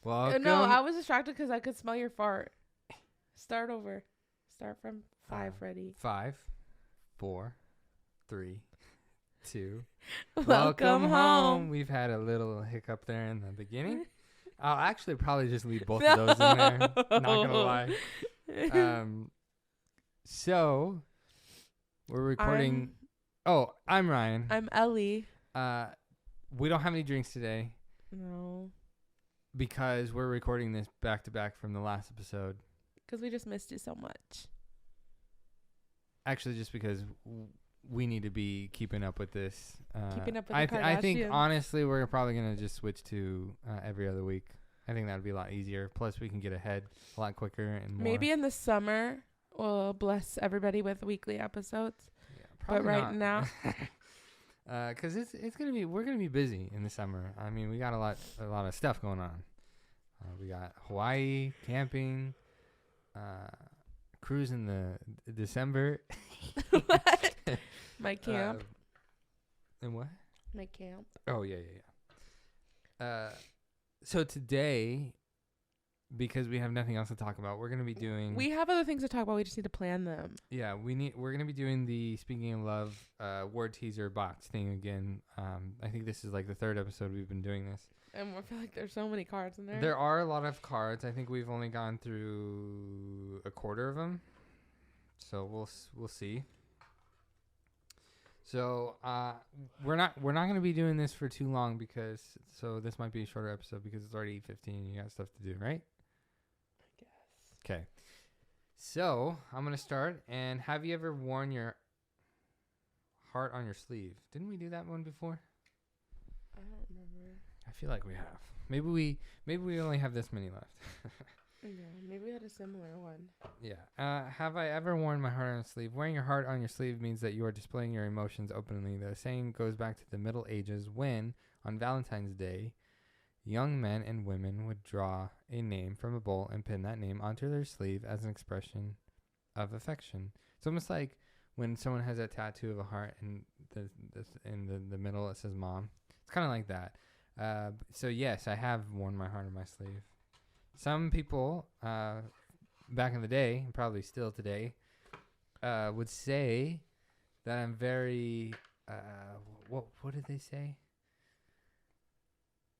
Welcome. No, I was distracted because I could smell your fart. Start over. Start from 5, ready. 5, 4, 3, 2. Welcome home. We've had a little hiccup there in the beginning. I'll actually probably just leave both of those in there. Not gonna lie. So we're recording. I'm Ryan. I'm Elie. We don't have any drinks today. No. Because we're recording this back to back from the last episode. Because we just missed you so much. Actually, just because we need to be keeping up with this. Keeping up with the Kardashians. I think, honestly, we're probably going to just switch to every other week. I think that would be a lot easier. Plus, we can get ahead a lot quicker and more. Maybe in the summer, we'll bless everybody with weekly episodes. Yeah, probably but right now... Because we're gonna be busy in the summer. I mean, we got a lot of stuff going on. We got Hawaii camping, cruise in the December. What? My camp. And what? My camp. Oh yeah. So today, because we have nothing else to talk about, we're gonna be doing. We have other things to talk about. We just need to plan them. Yeah, we're gonna be doing the Speaking of Love word teaser box thing again. I think this is like the 3rd episode we've been doing this. And I feel like there's so many cards in there. There are a lot of cards. I think we've only gone through a quarter of them, so we'll see. So we're not gonna be doing this for too long because this might be a shorter episode because it's already 8:15. You got stuff to do, right? I guess. Okay. So I'm gonna start. And have you ever worn your heart on your sleeve? Didn't we do that one before? I don't remember. I feel like we have. Maybe we only have this many left. Yeah, maybe we had a similar one. Yeah. Have I ever worn my heart on a sleeve? Wearing your heart on your sleeve means that you are displaying your emotions openly. The saying goes back to the Middle Ages when, on Valentine's Day, young men and women would draw a name from a bowl and pin that name onto their sleeve as an expression of affection. It's almost like when someone has a tattoo of a heart and in the middle it says mom. It's kind of like that. So yes, I have worn my heart on my sleeve. Some people back in the day, and probably still today, would say that I'm very what did they say?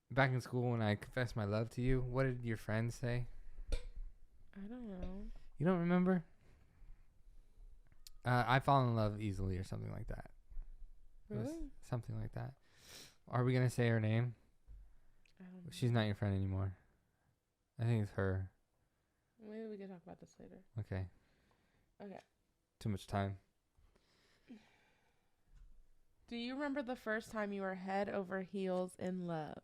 Back in school when I confessed my love to you, what did your friends say? I don't know. You don't remember? I fall in love easily or something like that. Really? Something like that. Are we going to say her name? I don't know. She's not your friend anymore. I think it's her. Maybe we can talk about this later. Okay. Okay. Too much time. Do you remember the first time you were head over heels in love?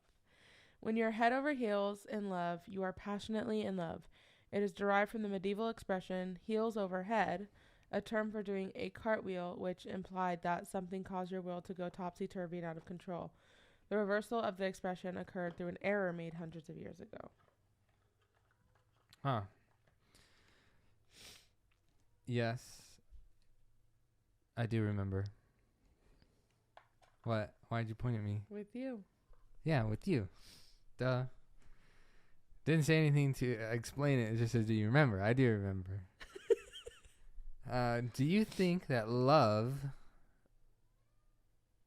When you're head over heels in love, you are passionately in love. It is derived from the medieval expression heels over head, a term for doing a cartwheel, which implied that something caused your will to go topsy-turvy and out of control. The reversal of the expression occurred through an error made hundreds of years ago. Huh. Yes. I do remember. What? Why'd you point at me? With you. Yeah, with you. Duh. Didn't say anything to explain it. It just says, do you remember? I do remember. Do you think that love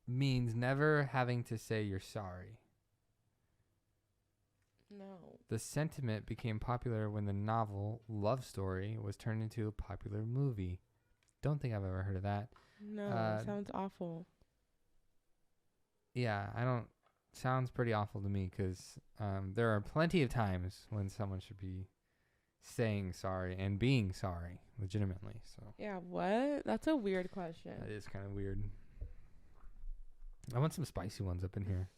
means never having to say you're sorry? No. The sentiment became popular when the novel Love Story was turned into a popular movie. Don't think I've ever heard of that. No, it sounds awful. Yeah, sounds pretty awful to me because there are plenty of times when someone should be saying sorry and being sorry legitimately. So yeah, what? That's a weird question. that is kind of weird. I want some spicy ones up in here.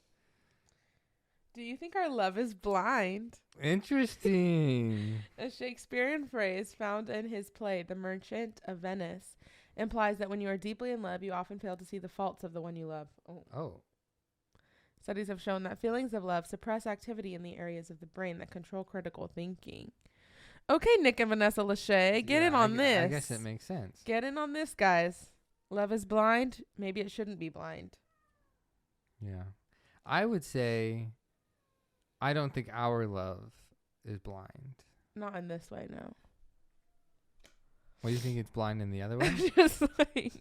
Do you think our love is blind? Interesting. A Shakespearean phrase found in his play, The Merchant of Venice, implies that when you are deeply in love, you often fail to see the faults of the one you love. Oh. Studies have shown that feelings of love suppress activity in the areas of the brain that control critical thinking. Okay, Nick and Vanessa Lachey, get in on this. I guess it makes sense. Get in on this, guys. Love is blind. Maybe it shouldn't be blind. Yeah. I would say I don't think our love is blind. Not in this way, no. What do you think it's blind in the other way? Just like.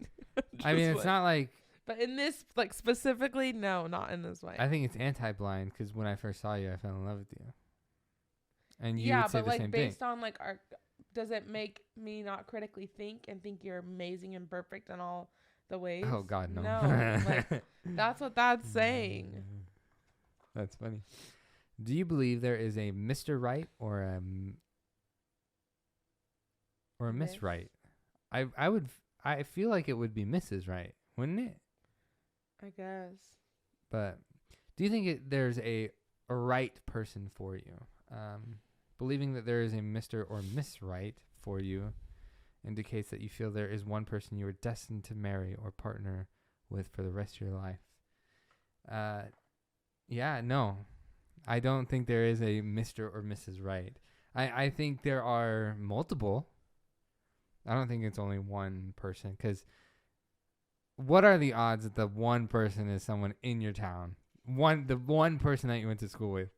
I mean, it's not like. But in this, like specifically, no, not in this way. I think it's anti-blind because when I first saw you, I fell in love with you. And you yeah, would say but the like same based thing. on like our, does it make me not critically think and think you're amazing and perfect in all the ways? Oh God, no. No, like that's what that's saying. That's funny. Do you believe there is a Mr. Right or a Miss Miss? Right? I feel like it would be Mrs. Right, wouldn't it? I guess. But do you think there's a right person for you? Believing that there is a Mr. or Miss Right for you indicates that you feel there is one person you are destined to marry or partner with for the rest of your life. Yeah, no. I don't think there is a Mr. or Mrs. Right. I think there are multiple. I don't think it's only one person, because what are the odds that the one person is someone in your town? The one person that you went to school with?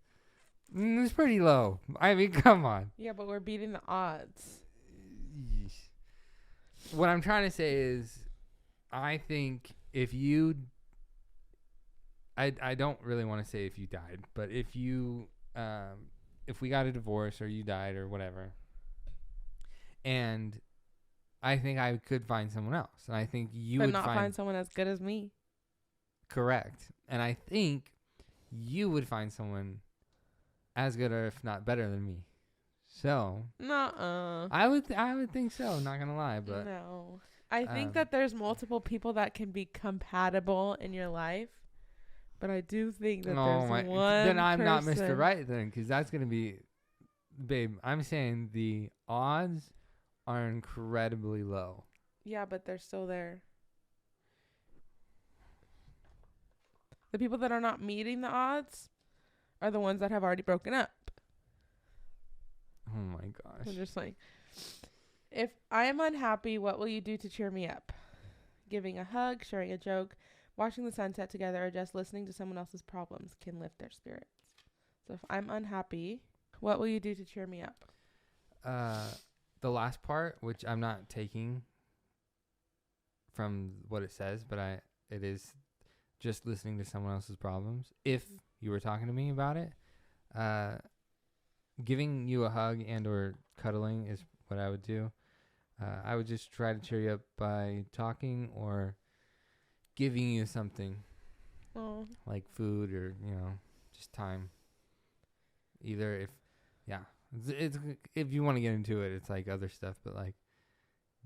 It's pretty low. I mean, come on. Yeah, but we're beating the odds. Yeesh. What I'm trying to say is, I think if you, I don't really want to say if you died, but if you, if we got a divorce or you died or whatever, and I think I could find someone else, and I think you would not find someone as good as me. Correct. And I think you would find someone as good or if not better than me. So Nuh-uh. I would think so, not gonna lie, but no. I think that there's multiple people that can be compatible in your life, but I do think that there's one then I'm not person. Mr. Right then, because that's gonna be, babe, I'm saying the odds are incredibly low. Yeah, but they're still there. The people that are not meeting the odds are the ones that have already broken up. Oh my gosh. I'm just like, if I am unhappy, what will you do to cheer me up? Giving a hug, sharing a joke, watching the sunset together, or just listening to someone else's problems can lift their spirits. So if I'm unhappy, what will you do to cheer me up? The last part, which I'm not taking from what it says, but it is just listening to someone else's problems. If you were talking to me about it, giving you a hug and or cuddling is what I would do. I would just try to cheer you up by talking or giving you something. Oh. Like food or, just time. Either it's if you want to get into it, it's like other stuff, but like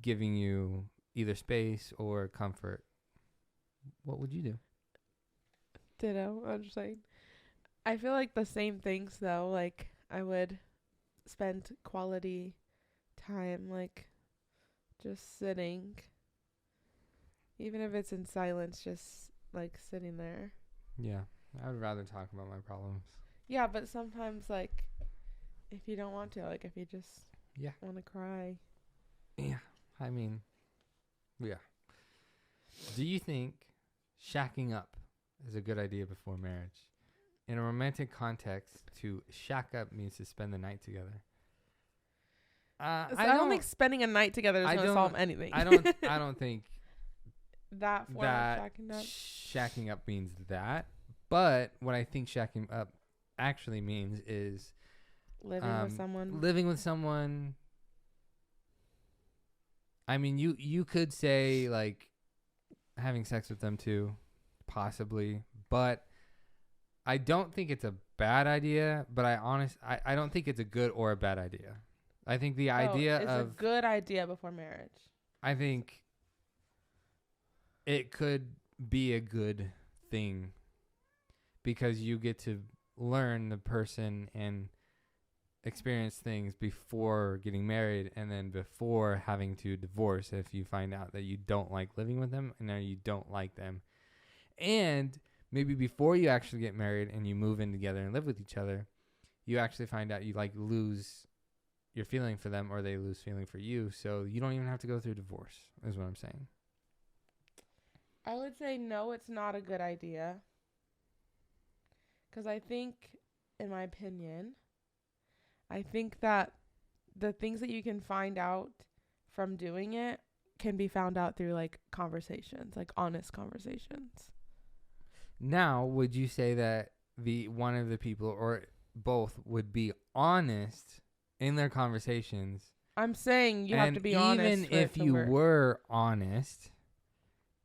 giving you either space or comfort. What would you do? Ditto. I'm just saying. I feel like the same things though. Like I would spend quality time, like just sitting, even if it's in silence, just like sitting there. Yeah, I would rather talk about my problems. Yeah, but sometimes like if you don't want to, like if you just want to cry. Yeah, I mean, yeah. Do you think shacking up is a good idea before marriage? In a romantic context, to shack up means to spend the night together. I don't think spending a night together is going to solve anything. I don't think that form of shacking up. Shacking up means that. But what I think shacking up actually means is living with someone. I mean, you could say like having sex with them too, possibly, but I don't think it's a bad idea. But I don't think it's a good or a bad idea. I think the idea it's a good idea before marriage. I think it could be a good thing because you get to learn the person and experience things before getting married and then before having to divorce if you find out that you don't like living with them and or you don't like them. And maybe before you actually get married and you move in together and live with each other, you actually find out you like lose your feeling for them or they lose feeling for you. So you don't even have to go through divorce is what I'm saying. I would say no, it's not a good idea. Because I think, in my opinion, I think that the things that you can find out from doing it can be found out through like conversations, like honest conversations. Now, would you say that the one of the people or both would be honest in their conversations? I'm saying you have to be honest. And even if you were honest,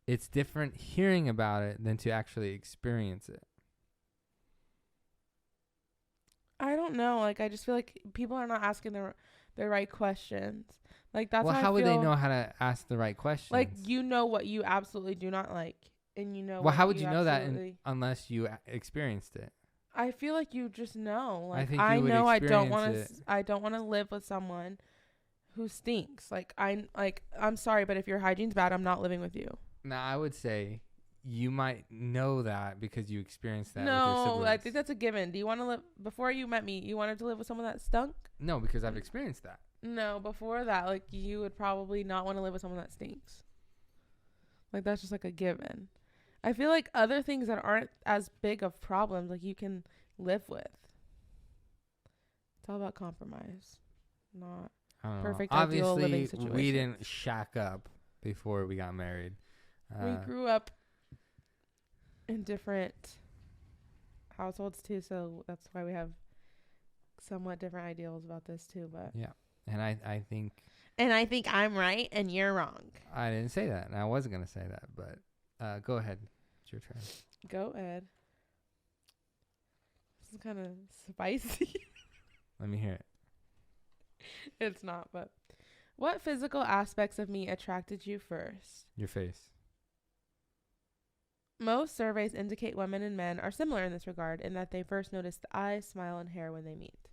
it's different hearing about it than to actually experience it. I don't know. Like, I just feel like people are not asking the right questions. Like, that's how would they know how to ask the right questions? Like, you know what you absolutely do not like, and you know. Well, how would you know that unless you experienced it? I feel like you just know. Like, I know I don't want to. I don't want to live with someone who stinks. Like, I'm sorry, but if your hygiene's bad, I'm not living with you. Now, I would say you might know that because you experienced that with your No, siblings. I think that's a given. Do you want to live, before you met me, you wanted to live with someone that stunk? No, because I've experienced that. No, before that, like, you would probably not want to live with someone that stinks. Like, that's just like a given. I feel like other things that aren't as big of problems, like, you can live with. It's all about compromise, not perfect ideal living situation. Obviously, we didn't shack up before we got married. We grew up in different households too, so that's why we have somewhat different ideals about this too. But yeah, and I think I'm right and you're wrong. I didn't say that, and I wasn't gonna say that, but go ahead. It's your turn. Go ahead. This is kind of spicy. Let me hear it. It's not, but what physical aspects of me attracted you first? Your face. Most surveys indicate women and men are similar in this regard in that they first notice the eyes, smile, and hair when they meet.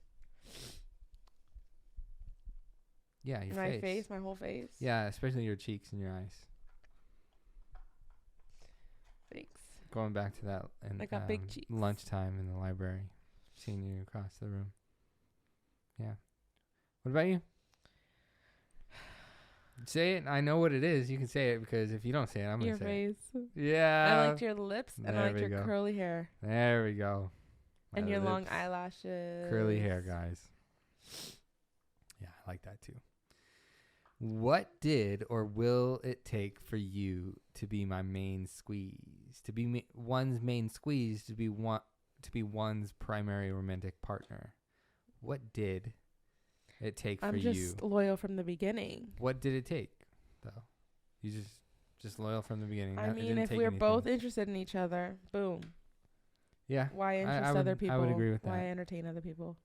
Yeah, your my face, my whole face. Yeah, especially your cheeks and your eyes. Thanks. Going back to that, and I got big cheeks. Lunchtime in the library, seeing you across the room. Yeah. What about you? Say it. I know what it is. You can say it because if you don't say it, I'm going to say it. Your face. Yeah. I liked your lips and I liked your curly hair. There we go. And your long eyelashes. Curly hair, guys. Yeah, I like that too. What did or will it take for you to be my main squeeze? To be one's main squeeze, to be one's primary romantic partner. What did it take for you? I'm just loyal from the beginning. What did it take, though? You just loyal from the beginning. I mean, if we're both interested in each other, boom. Yeah. Why interest other people? I would agree with that. Why entertain other people?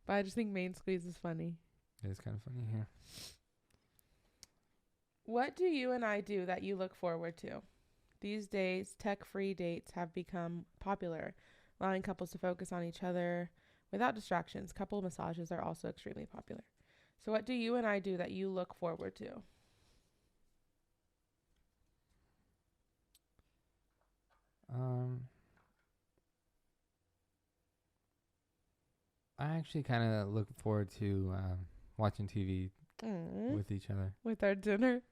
But I just think main squeeze is funny. It is kind of funny here. What do you and I do that you look forward to? These days, tech-free dates have become popular, allowing couples to focus on each other without distractions. Couple massages are also extremely popular. So what do you and I do that you look forward to? I actually kind of look forward to watching TV with each other. With our dinner?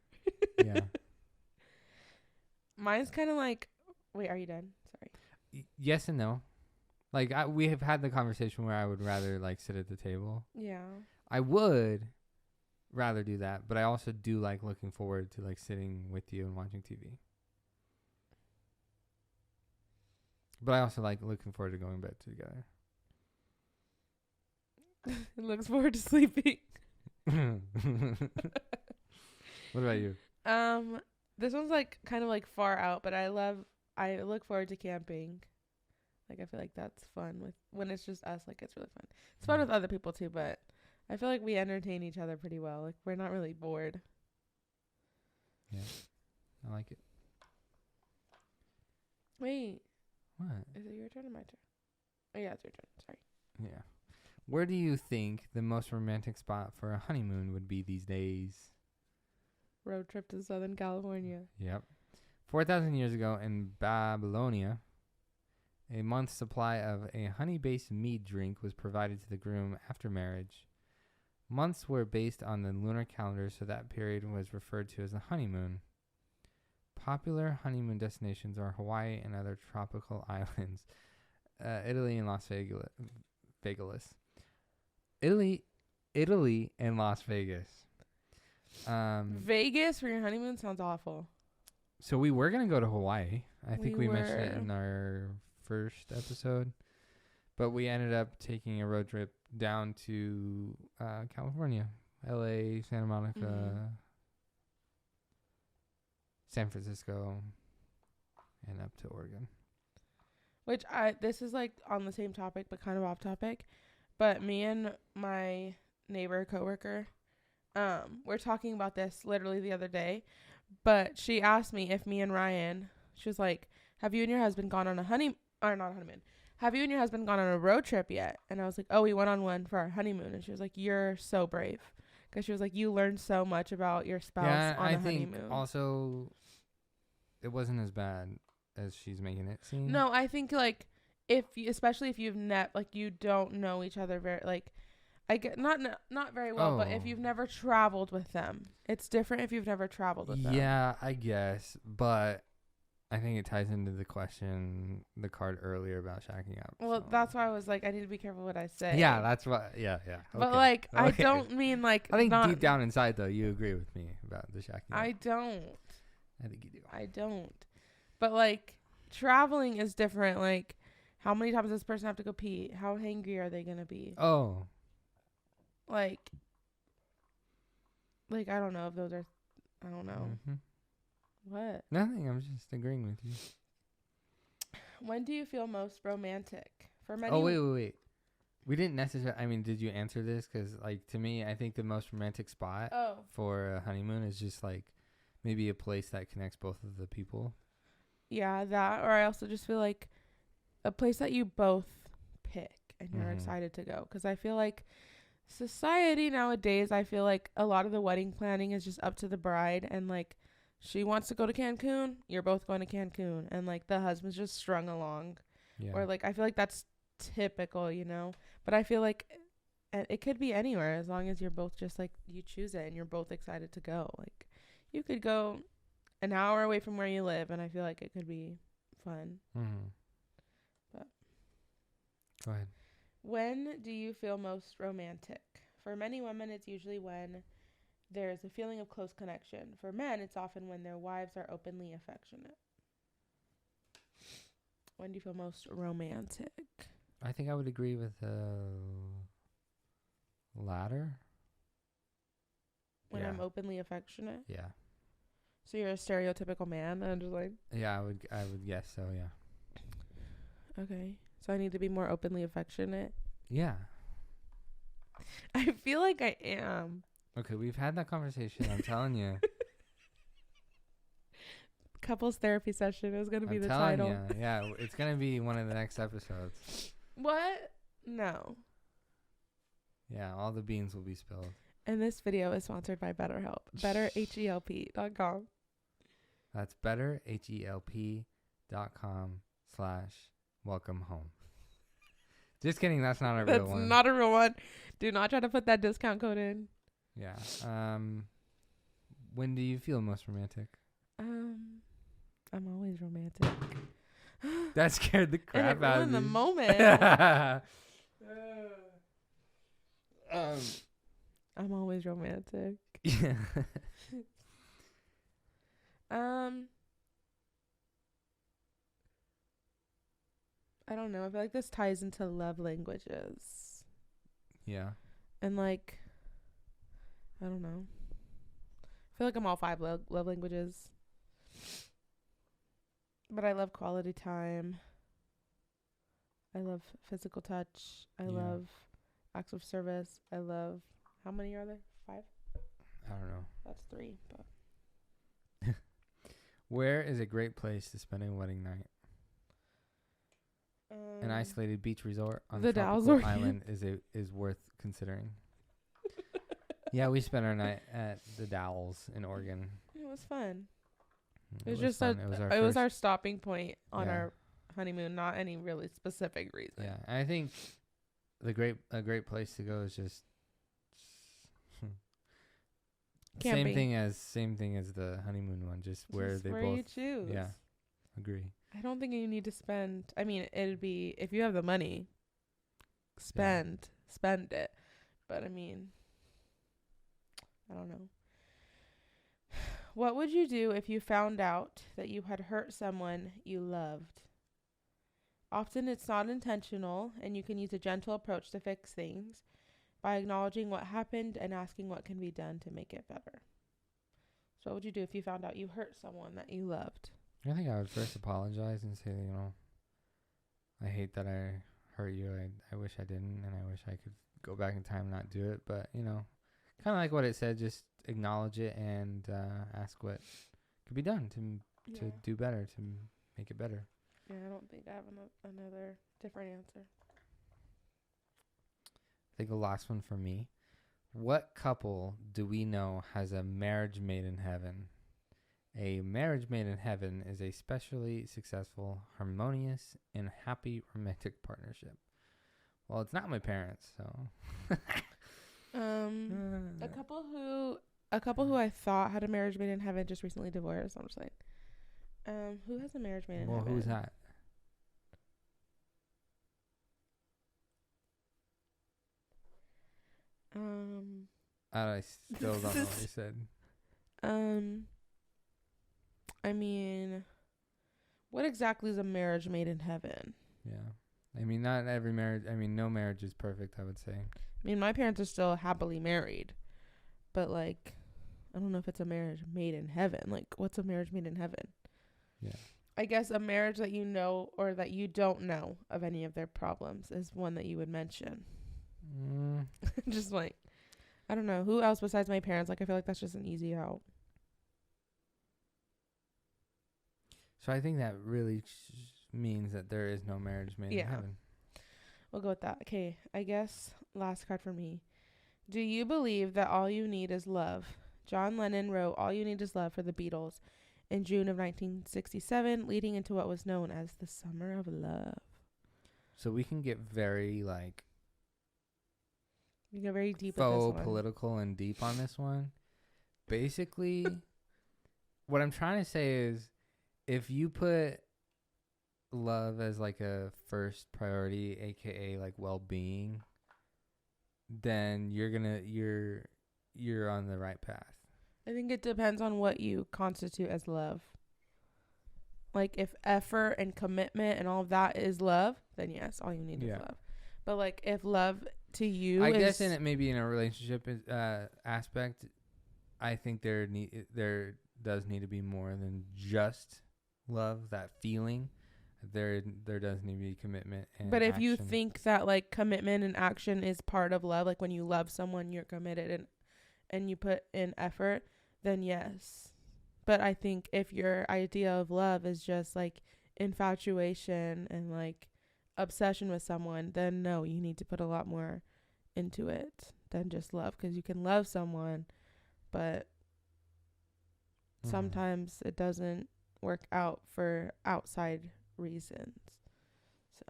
Yeah. Mine's kind of like... Wait, are you done? Sorry. Yes and no. Like, we have had the conversation where I would rather, like, sit at the table. Yeah. I would rather do that, but I also do like looking forward to, like, sitting with you and watching TV. But I also like looking forward to going to bed together. It looks forward to sleeping. What about you? This one's like kind of like far out, but I look forward to camping. Like, I feel like that's fun when it's just us. Like, it's really fun. It's fun with other people too, but I feel like we entertain each other pretty well. Like, we're not really bored. Yeah, I like it. Wait. What? Is it your turn or my turn? Oh yeah, it's your turn. Sorry. Yeah. Where do you think the most romantic spot for a honeymoon would be these days? Road trip to Southern California. Yep. 4,000 years ago in Babylonia, a month's supply of a honey-based mead drink was provided to the groom after marriage. Months were based on the lunar calendar, so that period was referred to as the honeymoon. Popular honeymoon destinations are Hawaii and other tropical islands, Italy and Las Vegas. Italy, and Las Vegas. Vegas for your honeymoon sounds awful. So we were gonna go to Hawaii. I think we We mentioned it were. in our first episode, but we ended up taking a road trip down to California, L.A., Santa Monica, Mhm. San Francisco, and up to Oregon. This is like on the same topic but kind of off topic. But me and my neighbor coworker, we're talking about this literally the other day. But she asked me if me and Ryan, she was like, "Have you and your husband gone on a not a honeymoon? Have you and your husband gone on a road trip yet?" And I was like, "Oh, we went on one for our honeymoon." And she was like, "You're so brave," because she was like, "You learned so much about your spouse Yeah, on I a think honeymoon." also it wasn't as bad as she's making it seem. No, I think like especially if you've you don't know each other very like I get not very well, but if Oh. you've never traveled with them, it's different if you've never traveled with them. Yeah, I guess, but I think it ties into the card earlier about shacking up. Well, so. that's why I was like, I need to be careful what I say. Yeah, that's what. Yeah. But Okay. like, I Okay. don't mean like. I think not, deep down inside, though, you agree with me about the shacking up. I don't. I think you do. I don't. But like, traveling is different. Like, how many times does this person have to go pee? How hangry are they gonna be? Oh. Like I don't know if those are. I don't know. Mm-hmm. What? Nothing. I'm just agreeing with you. When do you feel most romantic? For many. Oh, wait. We didn't necessarily. I mean, did you answer this? Because, like, to me, I think the most romantic spot for a honeymoon is just, like, maybe a place that connects both of the people. Yeah, that. Or I also just feel like a place that you both pick and you're Mhm. excited to go. Because I feel like society nowadays, I feel like a lot of the wedding planning is just up to the bride. And, like, she wants to go to Cancun, you're both going to Cancun. And, like, the husband's just strung along. Yeah. Or, like, I feel like that's typical, you know? But I feel like it could be anywhere as long as you're both just, like, you choose it and you're both excited to go. Like, you could go an hour away from where you live, and I feel like it could be fun. Mm-hmm. But Go ahead. when do you feel most romantic? For many women, it's usually when there's a feeling of close connection. For men, it's often when their wives are openly affectionate. When do you feel most romantic? I think I would agree with the latter. When Yeah. I'm openly affectionate? Yeah. So you're a stereotypical man? And I'm just like, Yeah, I would guess so, yeah. okay. So I need to be more openly affectionate? Yeah. I feel like I am. Okay, we've had that conversation. I'm telling you. Couples therapy session is going to be I'm the telling title. you. Yeah, it's going to be one of the next episodes. What? No. Yeah, all the beans will be spilled. And this video is sponsored by BetterHelp. BetterHelp.com. That's betterhelp.com/welcome home. Just kidding. That's not a real one. That's not a real one. Do not try to put that discount code in. Yeah. When do you feel most romantic? I'm always romantic. That scared the crap and it out of ruined the me. moment. I'm always romantic. Yeah. I don't know. I feel like this ties into love languages. Yeah. And like, I don't know. I feel like I'm all 5 love languages. But I love quality time. I love physical touch. I love acts of service. I love, how many are there? 5? I don't know. That's 3. But Where is a great place to spend a wedding night? An isolated beach resort on the a Dalles tropical Oregon. island is worth considering. Yeah, we spent our night at the Dalles in Oregon. It was fun. It was just fun. it was our stopping point on Yeah. our honeymoon, not any really specific reason. Yeah, and I think a great place to go is just Camping. same thing as the honeymoon one, just where Just they where both you choose. Yeah, agree. I don't think you need to spend. I mean, it'd be if you have the money. Spend it, But I mean, I don't know. What would you do if you found out that you had hurt someone you loved? Often it's not intentional, and you can use a gentle approach to fix things by acknowledging what happened and asking what can be done to make it better. So what would you do if you found out you hurt someone that you loved? I think I would first apologize and say, I hate that I hurt you. I wish I didn't, and I wish I could go back in time and not do it. But, kind of like what it said, just acknowledge it and ask what could be done to do better, to make it better. Yeah, I don't think I have another different answer. I think the last one for me. What couple do we know has a marriage made in heaven? A marriage made in heaven is a specially successful, harmonious, and happy romantic partnership. Well, it's not my parents, so. A couple who I thought had a marriage made in heaven just recently divorced. I'm just like, who has a marriage made in heaven? Well, who's that? I still don't know what you said. I mean, what exactly is a marriage made in heaven? Yeah. I mean, not every marriage. I mean, no marriage is perfect, I would say. I mean, my parents are still happily married. But, like, I don't know if it's a marriage made in heaven. Like, what's a marriage made in heaven? Yeah. I guess a marriage that you know or that you don't know of any of their problems is one that you would mention. Just, like, I don't know. Who else besides my parents? Like, I feel like that's just an easy out. So I think that really means that there is no marriage made in heaven. We'll go with that. Okay, I guess last card for me. Do you believe that all you need is love? John Lennon wrote All You Need Is Love for the Beatles in June of 1967, leading into what was known as the Summer of Love. So we can get very, like, we get very deep with this one. Political and deep on this one. Basically, what I'm trying to say is, if you put love as like a first priority, aka like well-being, then you're on the right path. I think it depends on what you constitute as love. Like, if effort and commitment and all of that is love, then yes, all you need is love. But like, if love to you I guess in it, maybe in a relationship aspect, I think there does need to be more than just love, that feeling. There does need to be commitment and but if action. you think that like commitment and action is part of love, like when you love someone, you're committed and you put in effort, then yes. But I think if your idea of love is just like infatuation and like obsession with someone, then no, you need to put a lot more into it than just love, because you can love someone, but sometimes it doesn't work out for outside reasons. So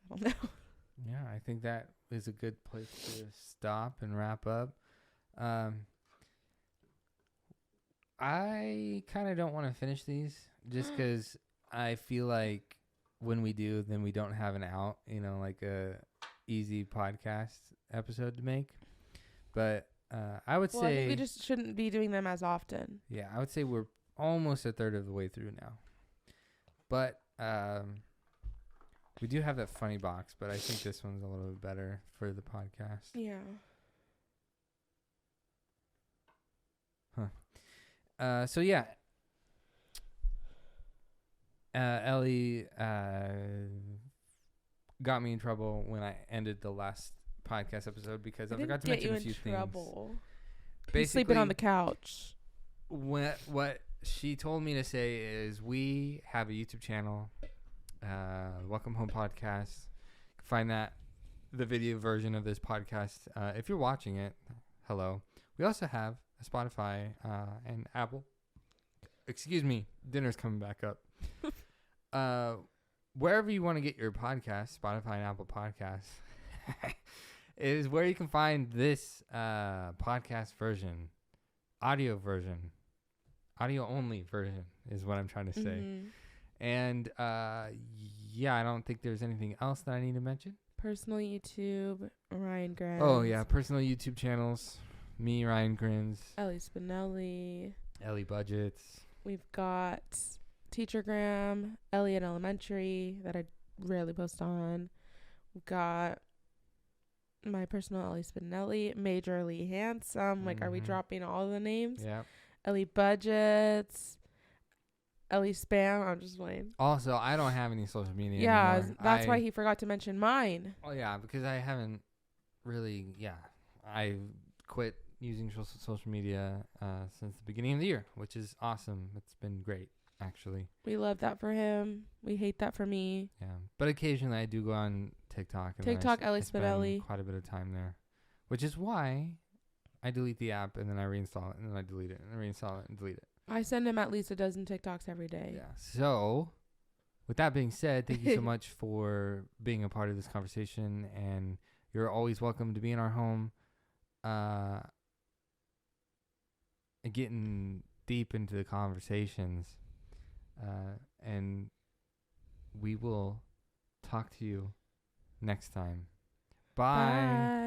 I don't know. Yeah, I think that is a good place to stop and wrap up. I kind of don't want to finish these just because I feel like when we do, then we don't have an out, like a easy podcast episode to make. But I would say I think we just shouldn't be doing them as often. Yeah, I would say we're almost a third of the way through now. But we do have that funny box, but I think this one's a little bit better for the podcast. Yeah. So yeah. Elie got me in trouble when I ended the last podcast episode because I forgot to mention a few things. Basically, sleeping on the couch. What she told me to say is we have a YouTube channel, Welcome Home Podcast. You can find that, the video version of this podcast. If you're watching it, hello. We also have a Spotify and Apple. Excuse me, dinner's coming back up. Wherever you want to get your podcast, Spotify and Apple Podcasts, is where you can find this podcast version, audio only version is what I'm trying to say. And I don't think there's anything else that I need to mention. Personal YouTube, Ryan Grins. Oh, yeah. Personal YouTube channels. Me, Ryan Grins. Elie Spinelli. Elie Budgets. We've got Teachergram, Elie in Elementary that I rarely post on. We've got my personal Elie Spinelli, Majorly Handsome. Like, are we dropping all the names? Yeah. Elie Budgets, Elie Spam. I'm just playing. Also, I don't have any social media Yeah, anymore. that's why he forgot to mention mine. Oh, yeah, because I haven't really, I quit using social media since the beginning of the year, which is awesome. It's been great, actually. We love that for him. We hate that for me. Yeah, but occasionally I do go on TikTok. And Elie I Spinelli. spend quite a bit of time there, which is why I delete the app and then I reinstall it and then I delete it and then reinstall it and delete it. I send him at least a dozen TikToks every day. Yeah. So, with that being said, thank you so much for being a part of this conversation, and you're always welcome to be in our home. Getting deep into the conversations, and we will talk to you next time. Bye. Bye.